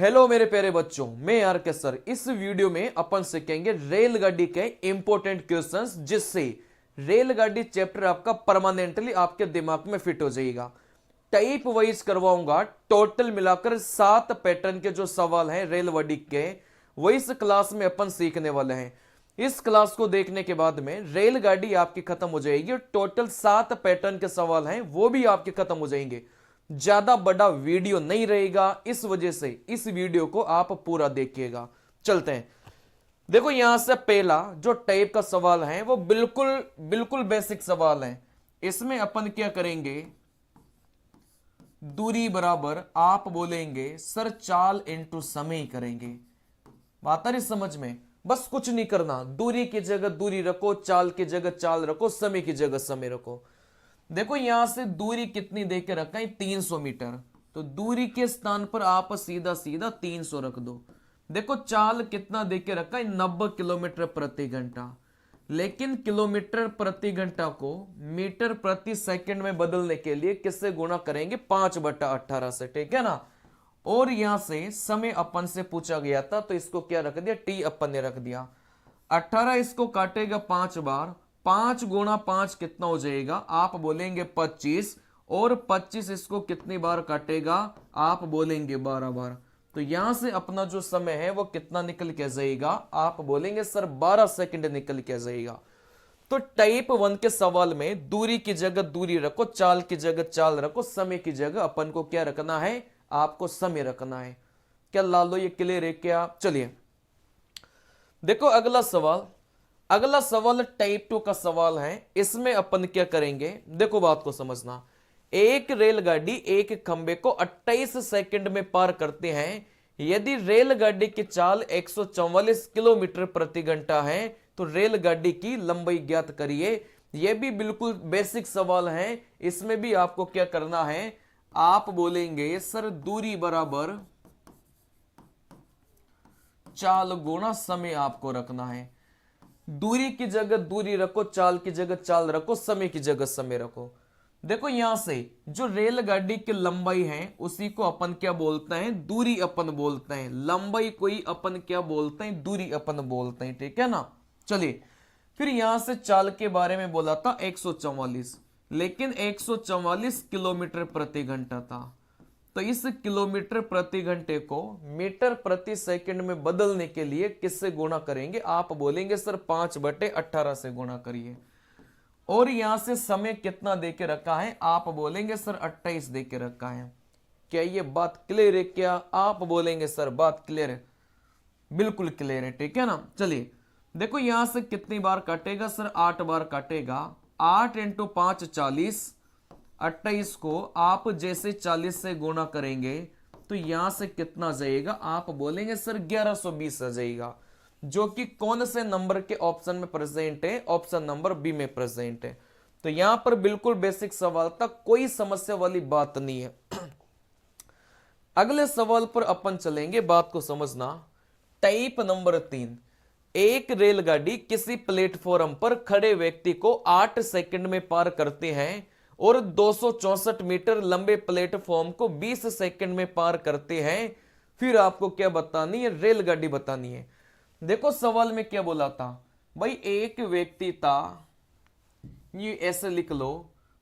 Hello मेरे प्यारे बच्चों, मैं आर के सर। इस वीडियो में अपन सीखेंगे रेलगाड़ी के इंपॉर्टेंट क्वेश्चंस, जिससे रेलगाड़ी चैप्टर आपका परमानेंटली आपके दिमाग में फिट हो जाएगा। टाइप वाइज करवाऊंगा। टोटल मिलाकर 7 पैटर्न के जो सवाल हैं रेलगाड़ी के, वो इस क्लास में अपन सीखने वाले हैं। इस क्लास को देखने के बाद में रेलगाड़ी आपकी खत्म हो जाएगी। टोटल 7 पैटर्न के सवाल हैं, वो भी आपके खत्म हो जाएंगे। ज्यादा बड़ा वीडियो नहीं रहेगा, इस वजह से इस वीडियो को आप पूरा देखिएगा। चलते हैं। देखो, यहां से पहला जो टाइप का सवाल है वो बिल्कुल बिल्कुल बेसिक सवाल है। इसमें अपन क्या करेंगे, दूरी बराबर आप बोलेंगे सर चाल इंटू समय करेंगे। बात आ रही समझ में? बस कुछ नहीं करना, दूरी की जगह दूरी रखो, चाल की जगह चाल रखो, समय की जगह समय रखो। देखो, यहां से दूरी कितनी देके रखा है, 300 मीटर। तो दूरी के स्थान पर आप सीधा सीधा 300 रख दो। देखो, चाल कितना देके रखा है, 90 किलोमीटर प्रति घंटा। लेकिन किलोमीटर प्रति घंटा को मीटर प्रति सेकंड में बदलने के लिए किससे गुणा करेंगे, 5/18 से, ठीक है ना। और यहां से समय अपन से पूछा गया था, तो इसको क्या रख दिया, टी अपन ने रख दिया। 18 इसको काटेगा 5 बार, 5 गुणा 5 कितना हो जाएगा, आप बोलेंगे 25। और 25 इसको कितनी बार काटेगा, आप बोलेंगे 12 बार। तो यहां से अपना जो समय है वो कितना निकल के जाएगा, आप बोलेंगे सर 12 सेकंड निकल के जाएगा। तो टाइप 1 के सवाल में दूरी की जगह दूरी रखो, चाल की जगह चाल रखो, समय की जगह अपन को क्या रखना है, आपको समय रखना है। क्या लालो, ये क्लियर है क्या? चलिए देखो अगला सवाल। अगला सवाल टाइप 2 का सवाल है। इसमें अपन क्या करेंगे, देखो बात को समझना। एक रेलगाड़ी एक खंबे को 28 सेकंड में पार करते हैं। यदि रेलगाड़ी की चाल 144 किलोमीटर प्रति घंटा है तो रेलगाड़ी की लंबाई ज्ञात करिए। यह भी बिल्कुल बेसिक सवाल है। इसमें भी आपको क्या करना है, आप बोलेंगे सर दूरी बराबर चाल गुणा समय आपको रखना है। दूरी की जगह दूरी रखो, चाल की जगह चाल रखो, समय की जगह समय रखो। देखो, यहां से जो रेलगाड़ी की लंबाई है उसी को अपन क्या बोलते हैं, दूरी अपन बोलते हैं। लंबाई कोई अपन क्या बोलते हैं, दूरी अपन बोलते हैं, ठीक है ना। चलिए, फिर यहां से चाल के बारे में बोला था 144, लेकिन 144 किलोमीटर प्रति घंटा था। तो इस किलोमीटर प्रति घंटे को मीटर प्रति सेकंड में बदलने के लिए किससे गुणा करेंगे, आप बोलेंगे सर 5/18 से गुणा करिए। और यहां से समय कितना देके रखा है, आप बोलेंगे सर 28 देके रखा है। क्या ये बात क्लियर है क्या? आप बोलेंगे सर बात क्लियर है, बिल्कुल क्लियर है, ठीक है ना। चलिए देखो, यहां से कितनी बार काटेगा सर, 8 बार काटेगा। 8 × 5 40। 28 को आप जैसे 40 से गुणा करेंगे तो यहां से कितना जाएगा, आप बोलेंगे सर 1120 आ जाएगा, जो कि कौन से नंबर के ऑप्शन में प्रेजेंट है, ऑप्शन नंबर बी में प्रेजेंट है। तो यहां पर बिल्कुल बेसिक सवाल था, कोई समस्या वाली बात नहीं है। अगले सवाल पर अपन चलेंगे, बात को समझना। Type number 3। एक रेलगाड़ी किसी प्लेटफॉर्म पर खड़े व्यक्ति को 8 सेकंड में पार करते हैं और 264 मीटर लंबे प्लेटफॉर्म को 20 सेकंड में पार करते हैं। फिर आपको क्या बतानी है, रेलगाड़ी बतानी है। देखो, सवाल में क्या बोला था भाई, एक व्यक्ति था, ये ऐसे लिख लो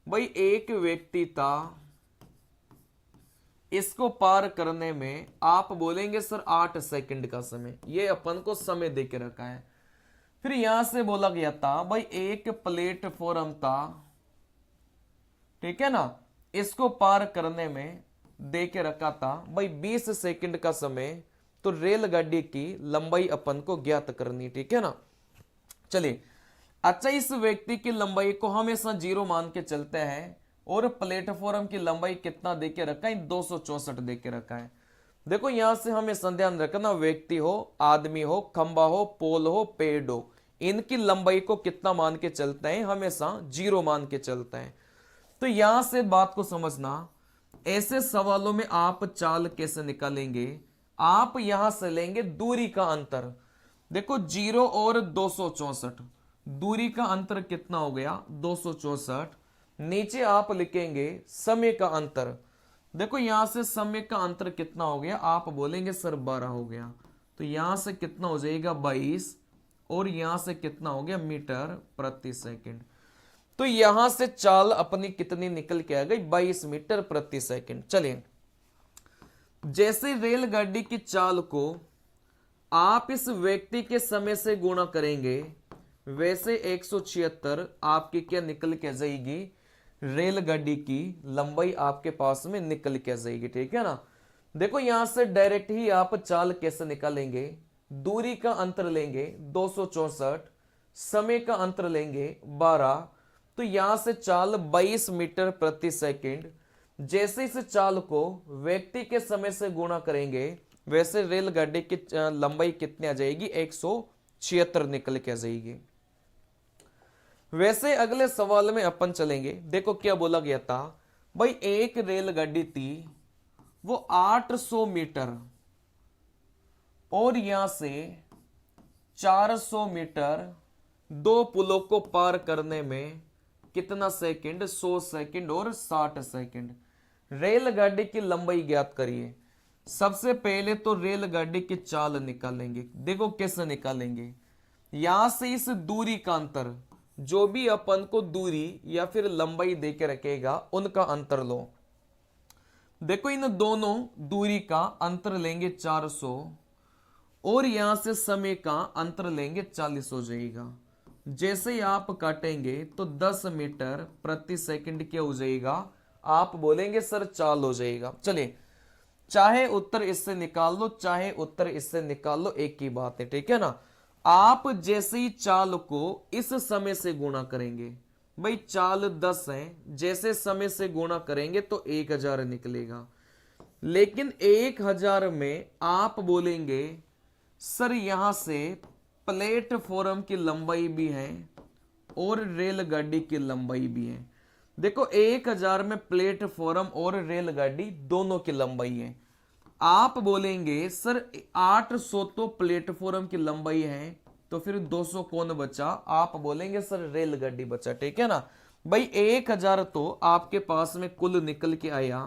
भाई, एक व्यक्ति था, इसको पार करने में आप बोलेंगे सर 8 सेकंड का समय। ये अपन को समय देके रखा है। फिर यहां से बोला गया था भाई, एक प्लेटफॉर्म था, ठीक है ना, इसको पार करने में दे के रखा था भाई 20 सेकंड का समय। तो रेलगाड़ी की लंबाई अपन को ज्ञात करनी, ठीक है ना। चलिए, अच्छा, इस व्यक्ति की लंबाई को हमेशा 0 मान के चलते हैं। और प्लेटफॉर्म की लंबाई कितना दे के रखा है, 264 दे के रखा है। देखो, यहां से हमेशा ध्यान रखना, व्यक्ति हो, आदमी हो, खंबा हो, पोल हो, पेड़ हो, इनकी लंबाई को कितना मान के चलते हैं, हमेशा 0 मान के चलते हैं। तो यहां से बात को समझना, ऐसे सवालों में आप चाल कैसे निकालेंगे, आप यहां से लेंगे दूरी का अंतर। देखो, 0 और 264, दूरी का अंतर कितना हो गया, 264। नीचे आप लिखेंगे समय का अंतर। देखो यहां से समय का अंतर कितना हो गया, आप बोलेंगे सर 12 हो गया, तो यहां से कितना हो जाएगा 22, और यहां से कितना हो गया मीटर प्रति सेकंड। तो यहां से चाल अपनी कितनी निकल के आ गई, 22 मीटर प्रति सेकंड। चलिए, जैसे रेलगाड़ी की चाल को आप इस व्यक्ति के समय से गुणा करेंगे, वैसे 176 आपकी क्या निकल के जाएगी, रेलगाड़ी की लंबाई आपके पास में निकल के जाएगी। ठीक है ना। देखो यहां से डायरेक्ट ही आप चाल कैसे निकालेंगे, दूरी का अंतर लेंगे 264, समय का अंतर लेंगे 12, तो यहां से चाल 22 मीटर प्रति सेकंड। जैसे इस चाल को व्यक्ति के समय से गुणा करेंगे, वैसे रेलगाड़ी की लंबाई कितनी आ जाएगी, 176 निकल के आ जाएगी। वैसे अगले सवाल में अपन चलेंगे। देखो क्या बोला गया था भाई, एक रेलगाड़ी थी वो 800 मीटर और यहां से 400 मीटर दो पुलों को पार करने में कितना सेकंड, 100 सेकंड और 60 सेकंड। रेलगाड़ी की लंबाई ज्ञात करिए। सबसे पहले तो रेलगाड़ी की चाल निकालेंगे। देखो कैसे निकालेंगे, यहां से इस दूरी का अंतर, जो भी अपन को दूरी या फिर लंबाई देके रखेगा उनका अंतर लो। देखो इन दोनों दूरी का अंतर लेंगे 400 और यहां से समय का अंतर लेंगे 40 हो जाएगा। जैसे ही आप काटेंगे तो 10 मीटर प्रति सेकंड क्या हो जाएगा, आप बोलेंगे सर चाल हो जाएगा। चलिए, चाहे उत्तर इससे निकाल लो चाहे उत्तर इससे निकाल लो, एक ही बात है। ठीक है ना। आप जैसे ही चाल को इस समय से गुणा करेंगे, भाई चाल 10 है, जैसे समय से गुणा करेंगे तो 1000 निकलेगा। लेकिन 1000 में आप बोलेंगे सर यहां से प्लेटफॉर्म की लंबाई भी है और रेलगाड़ी की लंबाई भी है। देखो 1000 में प्लेटफॉर्म और रेलगाड़ी दोनों की लंबाई है। आप बोलेंगे सर 800 तो प्लेटफॉर्म की लंबाई है, तो फिर 200 कौन बचा, आप बोलेंगे सर रेलगाड़ी बचा। ठीक है ना। भाई 1000 तो आपके पास में कुल निकल के आया,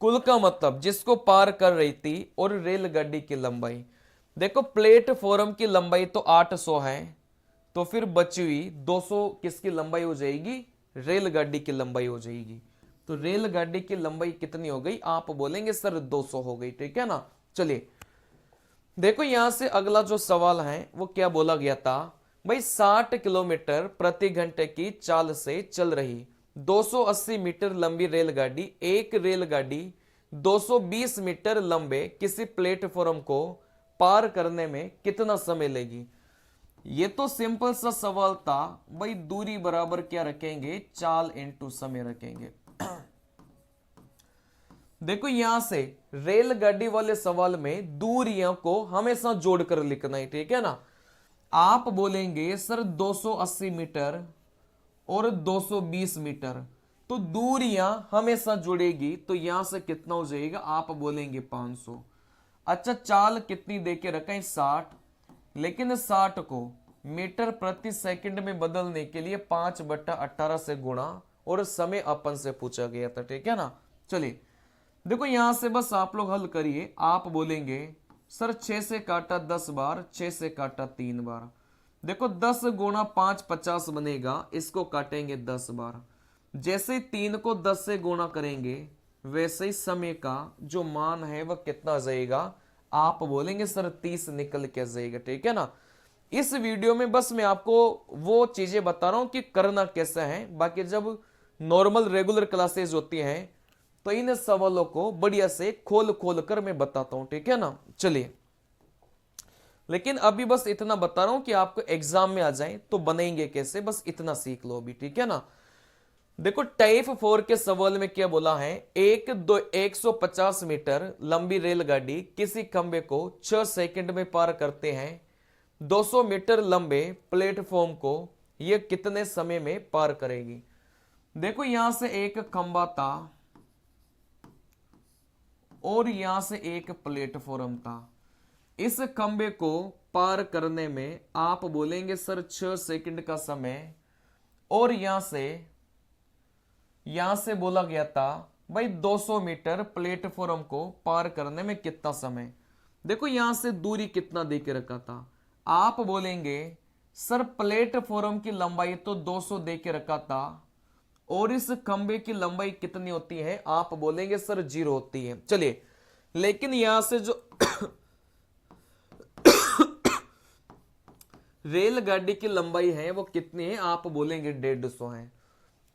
कुल का मतलब जिसको पार कर रही थी, और रेलगाड़ी की लंबाई। देखो प्लेटफॉर्म की लंबाई तो 800 है, तो फिर बची हुई 200 किसकी लंबाई हो जाएगी, रेलगाड़ी की लंबाई हो जाएगी। तो रेलगाड़ी की लंबाई कितनी हो गई, आप बोलेंगे सर 200 हो गई। ठीक है ना। चलिए, देखो यहां से अगला जो सवाल है वो क्या बोला गया था, भाई 60 किलोमीटर प्रति घंटे की चाल से चल रही 280 मीटर लंबी रेलगाड़ी, एक रेलगाड़ी 220 मीटर लंबे किसी प्लेटफॉर्म को पार करने में कितना समय लेगी। ये तो सिंपल सा सवाल था भाई, दूरी बराबर क्या रखेंगे, चाल इंटू समय रखेंगे। देखो यहां से रेलगाड़ी वाले सवाल में दूरियों को हमेशा जोड़कर लिखना है। ठीक है ना। आप बोलेंगे सर 280 मीटर और 220 मीटर, तो दूरियां हमेशा जुड़ेगी, तो यहां से कितना हो जाएगा, आप बोलेंगे 500। अच्छा, चाल कितनी देके रखें, 60, लेकिन 60 को मीटर प्रति सेकंड में बदलने के लिए 5/18 से गुणा, और समय अपन से पूछा गया था। ठीक है ना। चलिए, देखो यहां से बस आप लोग हल करिए। आप बोलेंगे सर 6 से काटा 10 बार, 6 से काटा 3 बार। देखो 10 गुणा 5 50 बनेगा, इसको काटेंगे 10 बार। जैसे 3 को 10 से गुणा करेंगे, वैसे ही समय का जो मान है वह कितना जाएगा, आप बोलेंगे सर 30 निकल के जाएगा। ठीक है ना। इस वीडियो में बस मैं आपको वो चीजें बता रहा हूं कि करना कैसा है, बाकी जब नॉर्मल रेगुलर क्लासेस होती हैं तो इन सवालों को बढ़िया से खोल खोल कर मैं बताता हूं। ठीक है ना। चलिए, लेकिन अभी बस इतना बता रहा हूं कि आपको एग्जाम में आ जाए तो बनेंगे कैसे, बस इतना सीख लो अभी। ठीक है ना। देखो टाइप 4 के सवाल में क्या बोला है, 150 मीटर लंबी रेलगाड़ी किसी खंबे को 6 सेकंड में पार करते हैं, 200 मीटर लंबे प्लेटफॉर्म को यह कितने समय में पार करेगी। देखो यहां से एक खंबा था और यहां से एक प्लेटफॉर्म था। इस खंबे को पार करने में आप बोलेंगे सर 6 सेकंड का समय, और यहां से बोला गया था भाई 200 मीटर प्लेटफॉर्म को पार करने में कितना समय। देखो यहां से दूरी कितना दे के रखा था, आप बोलेंगे सर प्लेटफॉर्म की लंबाई तो 200 दे के रखा था और इस खंबे की लंबाई कितनी होती है, आप बोलेंगे सर 0 होती है। चलिए, लेकिन यहां से जो रेलगाड़ी की लंबाई है वो कितनी है, आप बोलेंगे 150 है।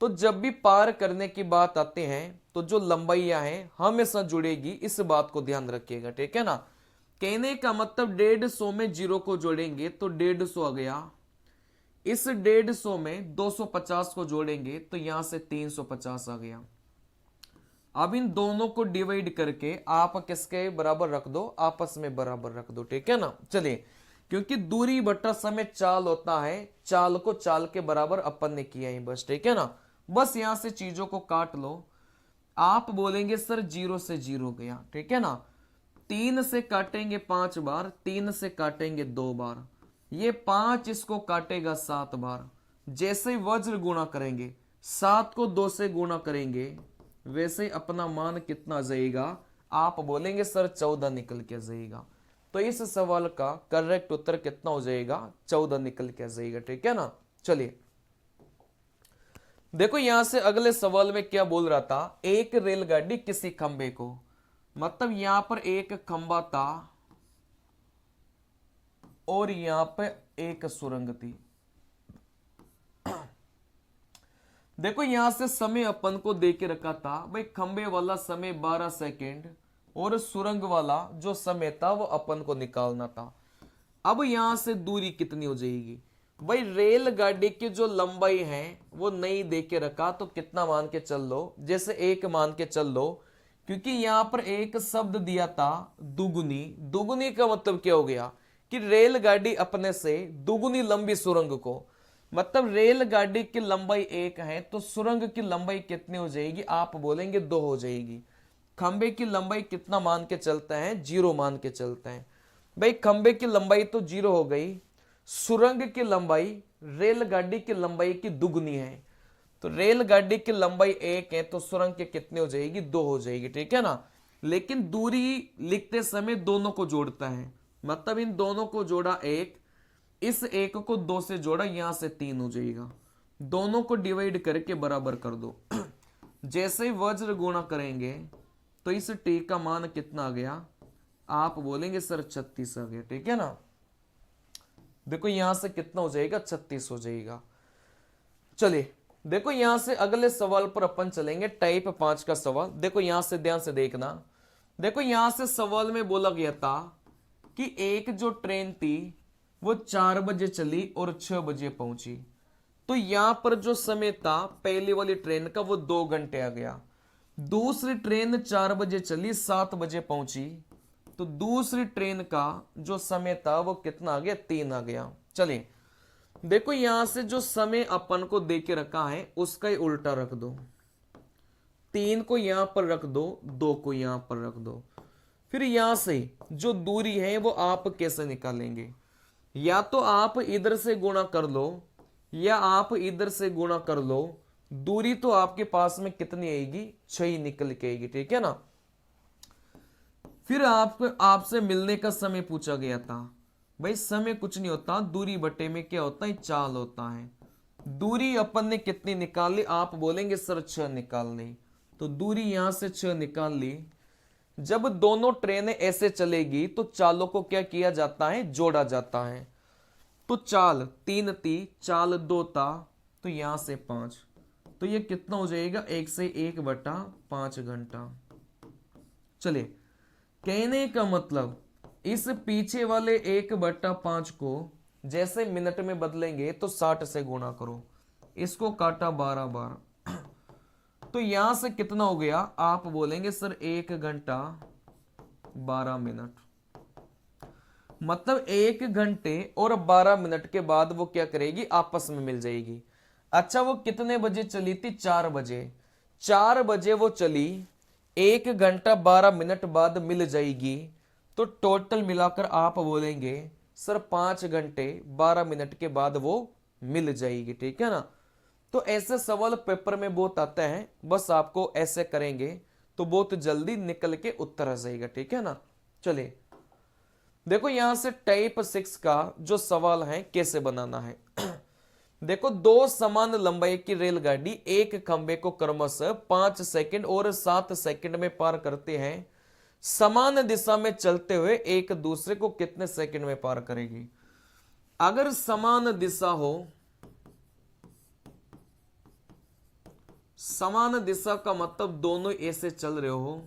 तो जब भी पार करने की बात आती है तो जो लंबाइयां हैं हमेशा जुड़ेगी, इस बात को ध्यान रखिएगा, ठीक है ना। कहने का मतलब 150 में 0 को जोड़ेंगे तो 150 आ गया, इस 150 में 250 को जोड़ेंगे तो यहां से 350 आ गया। अब इन दोनों को डिवाइड करके आप किसके बराबर रख दो, आपस में बराबर रख दो, ठीक है ना। चलिए, क्योंकि दूरी बटा समय चाल होता है, चाल को चाल के बराबर अपन ने किया है बस, ठीक है ना। बस यहां से चीजों को काट लो। आप बोलेंगे सर 0 से 0 गया, ठीक है ना। 3 से काटेंगे 5 बार, 3 से काटेंगे 2 बार, ये 5 इसको काटेगा 7 बार। जैसे ही वज्र गुणा करेंगे, 7 को 2 से गुणा करेंगे, वैसे ही अपना मान कितना जाएगा, आप बोलेंगे सर 14 निकल के जाएगा। तो इस सवाल का करेक्ट उत्तर कितना हो जाएगा, 14 निकल के जाएगा, ठीक है ना। चलिए देखो यहां से अगले सवाल में क्या बोल रहा था, एक रेलगाड़ी किसी खंबे को, मतलब यहां पर एक खंबा था और यहां पर एक सुरंग थी। देखो यहां से समय अपन को दे के रखा था, भाई खंबे वाला समय 12 सेकेंड और सुरंग वाला जो समय था वो अपन को निकालना था। अब यहां से दूरी कितनी हो जाएगी, भाई रेलगाड़ी की जो लंबाई है वो नहीं दे के रखा, तो कितना मान के चल लो, जैसे 1 मान के चल लो, क्योंकि यहां पर एक शब्द दिया था दुगुनी। दुगुनी का मतलब क्या हो गया कि रेलगाड़ी अपने से दुगुनी लंबी सुरंग को, मतलब रेलगाड़ी की लंबाई 1 है तो सुरंग की लंबाई कितनी हो जाएगी, आप बोलेंगे 2 हो जाएगी। खंबे की लंबाई कितना मान के चलता है, 0 मान के चलता है। भाई खंबे की लंबाई तो 0 हो गई, सुरंग की लंबाई रेलगाड़ी की लंबाई की दुगनी है, तो रेलगाड़ी की लंबाई 1 है तो सुरंग की कितनी हो जाएगी, 2 हो जाएगी, ठीक है ना। लेकिन दूरी लिखते समय दोनों को जोड़ता है, मतलब इन दोनों को जोड़ा 1, इस 1 को 2 से जोड़ा, यहां से 3 हो जाएगा। दोनों को डिवाइड करके बराबर कर दो। जैसे ही वज्र गुणा करेंगे तो इस टी का मान कितना आ गया, आप बोलेंगे सर 36 आ गया, ठीक है ना। देखो यहां से कितना हो जाएगा, 36 हो जाएगा। चलिए देखो यहां से अगले सवाल पर अपन चलेंगे, टाइप 5 का सवाल। देखो यहां से ध्यान से देखना। देखो यहां से सवाल में बोला गया था कि एक जो ट्रेन थी वो 4 बजे चली और 6 बजे पहुंची, तो यहां पर जो समय था पहली वाली ट्रेन का वो 2 घंटे आ गया। दूसरी ट्रेन 4 बजे चली, 7 बजे पहुंची, तो दूसरी ट्रेन का जो समय था वो कितना आ गया, 3 आ गया। चलिए देखो यहां से जो समय अपन को दे के रखा है उसका ही उल्टा रख दो, 3 को यहां पर रख दो, 2 को यहां पर रख दो। फिर यहां से जो दूरी है वो आप कैसे निकालेंगे, या तो आप इधर से गुणा कर लो या आप इधर से गुणा कर लो। दूरी तो आपके पास में कितनी आएगी, 6 ही निकल के आएगी, ठीक है ना। फिर आपसे मिलने का समय पूछा गया था। भाई समय कुछ नहीं होता, दूरी बटे में क्या होता है, चाल होता है। दूरी अपन ने कितनी निकाल ली, आप बोलेंगे सर 6 निकाल ली, तो दूरी यहां से 6 निकाल ली। जब दोनों ट्रेनें ऐसे चलेगी तो चालों को क्या किया जाता है, जोड़ा जाता है। तो चाल 3 थी, चाल 2 था, तो यहां से 5, तो ये कितना हो जाएगा, 1 से 1/5 घंटा। चलिए कहने का मतलब इस पीछे वाले 1/5 को जैसे मिनट में बदलेंगे तो 60 से गुणा करो, इसको काटा 12 बार, तो यहां से कितना हो गया, आप बोलेंगे सर 1 घंटा 12 मिनट। मतलब 1 घंटे और 12 मिनट के बाद वो क्या करेगी, आपस में मिल जाएगी। अच्छा वो कितने बजे चली थी, 4 बजे। 4 बजे वो चली, 1 घंटा 12 मिनट बाद मिल जाएगी, तो टोटल मिलाकर आप बोलेंगे सर 5 घंटे 12 मिनट के बाद वो मिल जाएगी, ठीक है ना। तो ऐसे सवाल पेपर में बहुत आता है, बस आपको ऐसे करेंगे तो बहुत जल्दी निकल के उत्तर आ जाएगा, ठीक है ना। चलिए देखो यहां से टाइप 6 का जो सवाल है कैसे बनाना है। देखो दो समान लंबाई की रेलगाड़ी एक खंबे को क्रमशः 5 सेकंड और 7 सेकंड में पार करते हैं, समान दिशा में चलते हुए एक दूसरे को कितने सेकंड में पार करेगी। अगर समान दिशा हो, समान दिशा का मतलब दोनों ऐसे चल रहे हो,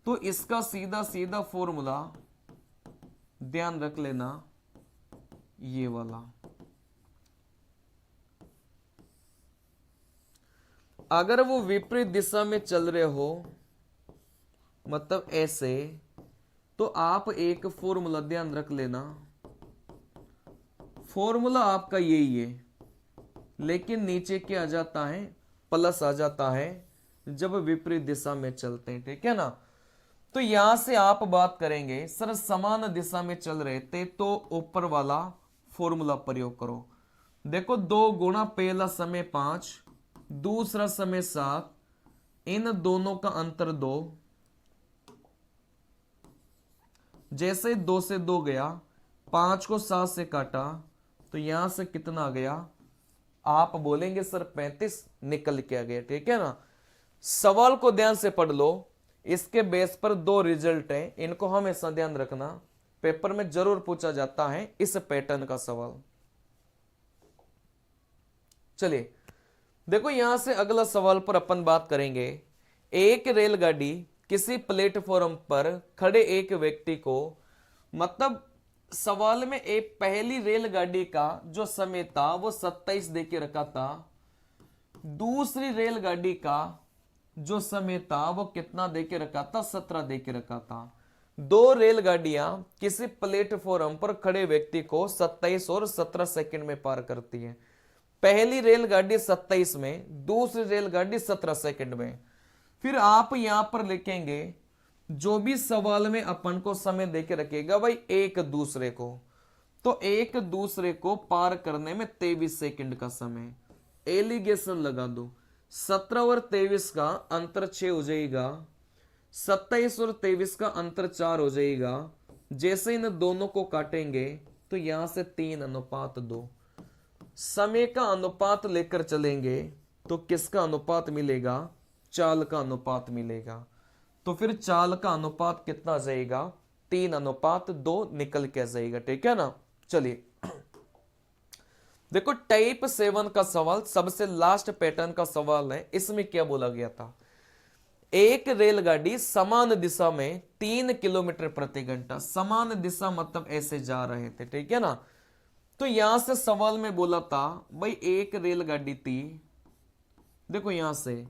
तो इसका सीधा सीधा फॉर्मूला ध्यान रख लेना, ये वाला। अगर वो विपरीत दिशा में चल रहे हो, मतलब ऐसे, तो आप एक फॉर्मूला ध्यान रख लेना, फॉर्मूला आपका यही है, लेकिन नीचे क्या आ जाता है, प्लस आ जाता है जब विपरीत दिशा में चलते हैं, ठीक है ना। तो यहां से आप बात करेंगे सर समान दिशा में चल रहे थे, तो ऊपर वाला फॉर्मूला प्रयोग करो। देखो 2 गुणा पहला समय 5, दूसरा समय 7, इन दोनों का अंतर 2, जैसे 2 से 2 गया, 5 को 7 से काटा, तो यहां से कितना आ गया, आप बोलेंगे सर 35, निकल के आ गया, ठीक है ना। सवाल को ध्यान से पढ़ लो, इसके बेस पर 2 रिजल्ट हैं, इनको हमेशा ध्यान रखना, पेपर में जरूर पूछा जाता है इस पैटर्न का सवाल। चलिए देखो यहां से अगला सवाल पर अपन बात करेंगे। एक रेलगाड़ी किसी प्लेटफॉर्म पर खड़े एक व्यक्ति को, मतलब सवाल में एक पहली रेलगाड़ी का जो समय था वो 27 दे के रखा था, दूसरी रेलगाड़ी का जो समय था वो कितना दे के रखा था, 17 दे के रखा था। 2 रेलगाड़ियां किसी प्लेटफॉर्म पर खड़े व्यक्ति को 27 और 17 सेकंड में पार करती है। पहली रेलगाड़ी 27 में, दूसरी रेलगाड़ी 17 सेकंड में। फिर आप यहां पर लिखेंगे जो भी सवाल में अपन को समय देके रखेगा भाई एक दूसरे को, तो एक दूसरे को पार करने में 23 सेकंड का समय, एलिगेशन लगा दो। 17 और 23 का अंतर 6 हो जाएगा, 27 और 23 का अंतर 4 हो जाएगा। जैसे इन दोनों को काटेंगे तो यहां से 3:2, समय का अनुपात लेकर चलेंगे तो किसका अनुपात मिलेगा, चाल का अनुपात मिलेगा। तो फिर चाल का अनुपात कितना जाएगा, 3:2 निकल के जाएगा, ठीक है ना। चलिए देखो टाइप 7 का सवाल सबसे लास्ट पैटर्न का सवाल है। इसमें क्या बोला गया था, एक रेलगाड़ी समान दिशा में 3 किलोमीटर प्रति घंटा, समान दिशा मतलब ऐसे जा रहे थे, ठीक है ना। तो यहां से सवाल में बोला था भाई एक रेलगाड़ी थी, देखो यहां से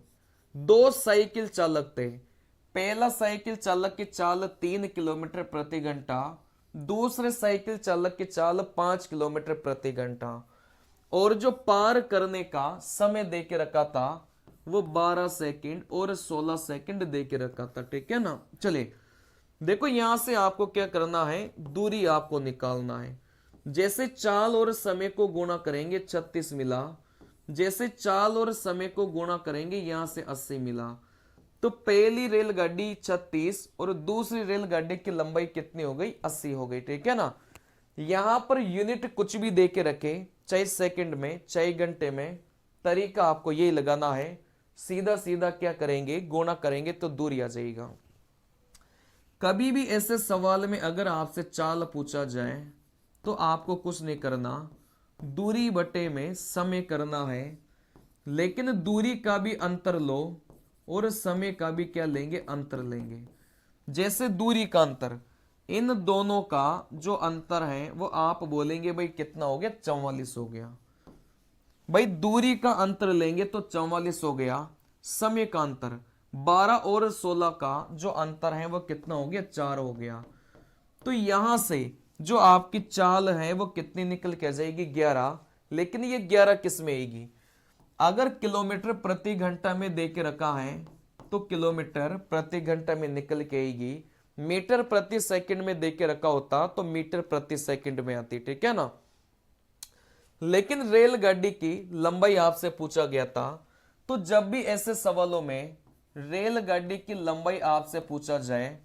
2 साइकिल चालक थे, पहला साइकिल चालक की चाल 3 किलोमीटर प्रति घंटा, दूसरे साइकिल चालक की चाल 5 किलोमीटर प्रति घंटा, और जो पार करने का समय दे के रखा था वो 12 सेकंड और 16 सेकंड दे के रखा था, ठीक है ना। चलिए देखो यहां से आपको क्या करना है, दूरी आपको निकालना है। जैसे चाल और समय को गुणा करेंगे 36 मिला, जैसे चाल और समय को गुणा करेंगे यहां से 80 मिला। तो पहली रेलगाड़ी 36 और दूसरी रेलगाड़ी की लंबाई कितनी हो गई, 80 हो गई, ठीक है ना। यहां पर यूनिट कुछ भी दे के रखे, चाहे सेकंड में चाहे घंटे में, तरीका आपको यही लगाना है, सीधा सीधा क्या करेंगे, गुणा करेंगे तो दूरी आ जाएगा। कभी भी ऐसे सवाल में अगर आपसे चाल पूछा जाए तो आपको कुछ नहीं करना, दूरी बटे में समय करना है, लेकिन दूरी का भी अंतर लो और समय का भी क्या लेंगे, अंतर लेंगे। जैसे दूरी का अंतर, इन दोनों का जो अंतर है वो आप बोलेंगे भाई कितना हो गया, 44 हो गया। भाई दूरी का अंतर लेंगे तो 44 हो गया, समय का अंतर 12 और 16 का जो अंतर है वो कितना हो गया, 4 हो गया। तो यहां से जो आपकी चाल है वो कितनी निकल के जाएगी, 11। लेकिन ये 11 किस में आएगी, अगर किलोमीटर प्रति घंटा में दे के रखा है तो किलोमीटर प्रति घंटा में निकल के आएगी, मीटर प्रति सेकंड में दे के रखा होता तो मीटर प्रति सेकंड में आती, ठीक है ना। लेकिन रेलगाड़ी की लंबाई आपसे पूछा गया था, तो जब भी ऐसे सवालों में रेलगाड़ी की लंबाई आपसे पूछा जाए,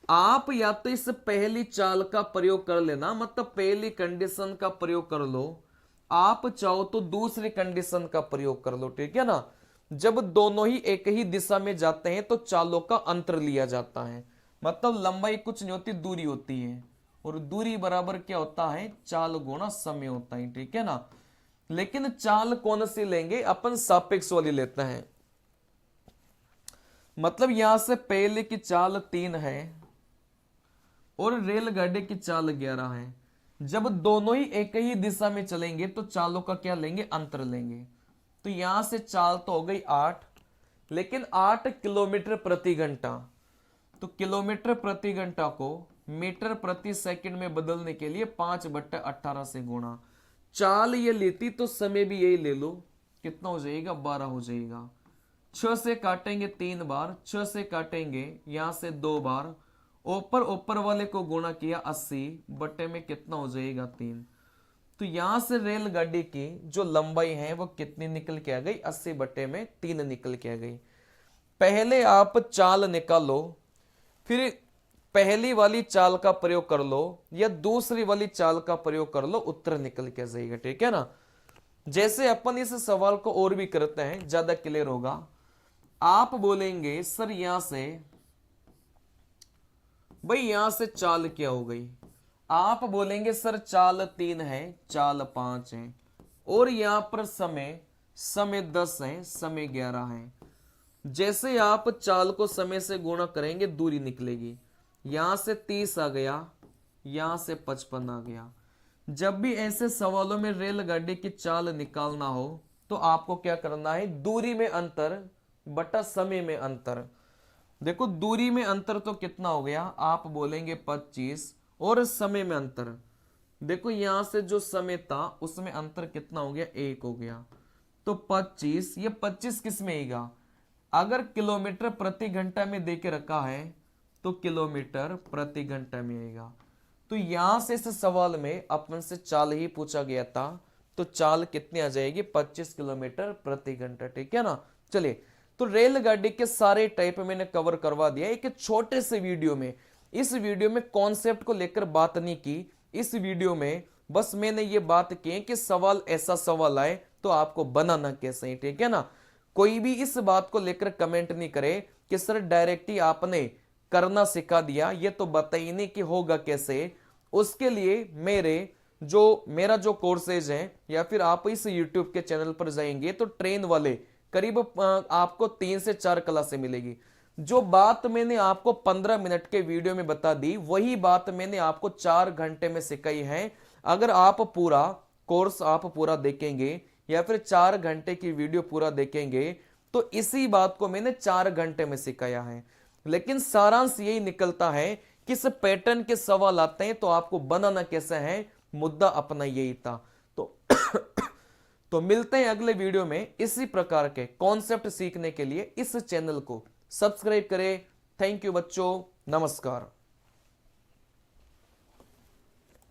आप या तो इस पहली चाल का प्रयोग कर लेना, मतलब पहली कंडीशन का प्रयोग कर लो, आप चाहो तो दूसरी कंडीशन का प्रयोग कर लो, ठीक है ना। जब दोनों ही एक ही दिशा में जाते हैं तो चालों का अंतर लिया जाता है, मतलब लंबाई कुछ नहीं होती, दूरी होती है, और दूरी बराबर क्या होता है, चाल गुणा समय होता है, ठीक है ना। लेकिन चाल कौन सी लेंगे, अपन सापेक्ष वाली लेते हैं, मतलब यहां से पहले की चाल 3 है और रेलगाड़ी की चाल 11 है। जब दोनों ही एक ही दिशा में चलेंगे तो चालों का क्या लेंगे, अंतर लेंगे। तो यहां से चाल तो हो गई 8, लेकिन 8 किलोमीटर प्रति घंटा, तो किलोमीटर प्रति घंटा को मीटर प्रति सेकंड में बदलने के लिए 5/18 से गुणा, चाल ये लेती तो समय भी यही ले लो, कितना हो जाएगा, 12 हो जाएगा। 6 से काटेंगे 3 बार, 6 से काटेंगे यहां से 2 बार, ऊपर वाले को गुणा किया 80 बटे में कितना हो जाएगा, 3। तो यहां से रेलगाड़ी की जो लंबाई है वो कितनी निकल के आ गई, 80 बटे में 3 निकल के आ गई। पहले आप चाल निकालो, फिर पहली वाली चाल का प्रयोग कर लो या दूसरी वाली चाल का प्रयोग कर लो, उत्तर निकल के जाएगा, ठीक है ना। जैसे अपन इस सवाल को और भी करते हैं, ज्यादा क्लियर होगा। आप बोलेंगे सर यहां से, भाई यहां से चाल क्या हो गई, आप बोलेंगे सर चाल 3 है, चाल 5 है, और यहां पर समय 10 है, समय 11 है। जैसे आप चाल को समय से गुणा करेंगे दूरी निकलेगी, यहां से 30 आ गया, यहां से 55 आ गया। जब भी ऐसे सवालों में रेलगाड़ी की चाल निकालना हो तो आपको क्या करना है, दूरी में अंतर बटा समय में अंतर। देखो दूरी में अंतर तो कितना हो गया, आप बोलेंगे 25, और समय में अंतर, देखो यहां से जो समय था उसमें अंतर कितना हो गया, 1 हो गया, तो 25, ये 25 किस में आएगा, अगर किलोमीटर प्रति घंटा में देके रखा है तो किलोमीटर प्रति घंटा में आएगा। तो यहां से इस सवाल में अपन से चाल ही पूछा गया था, तो चाल कितनी आ जाएगी, 25 किलोमीटर प्रति घंटा, ठीक है ना। चलिए, तो रेलगाड़ी के सारे टाइप मैंने कवर करवा दिया एक छोटे से वीडियो में। इस वीडियो में कॉन्सेप्ट को लेकर बात नहीं की, इस वीडियो में बस मैंने ये बात की कि सवाल ऐसा सवाल आए तो आपको बनाना कैसे है, ठीक है ना। कोई भी इस बात को लेकर कमेंट नहीं करे कि सर डायरेक्ट ही आपने करना सिखा दिया, ये तो बताइए नहीं कि होगा कैसे। उसके लिए मेरा जो कोर्सेज है, या फिर आप इस YouTube के चैनल पर जाएंगे तो ट्रेन वाले करीब आपको 3 से 4 क्लासें मिलेगी। जो बात मैंने आपको 15 मिनट के वीडियो में बता दी, वही बात मैंने आपको 4 घंटे में सिखाई है। अगर आप पूरा कोर्स आप पूरा देखेंगे या फिर 4 घंटे की वीडियो पूरा देखेंगे तो इसी बात को मैंने 4 घंटे में सिखाया है। लेकिन सारांश यही निकलता है कि इस पैटर्न के सवाल आते हैं तो आपको बनाना कैसे है, मुद्दा अपना यही था। तो मिलते हैं अगले वीडियो में। इसी प्रकार के कॉन्सेप्ट सीखने के लिए इस चैनल को सब्सक्राइब करें। थैंक यू बच्चों, नमस्कार।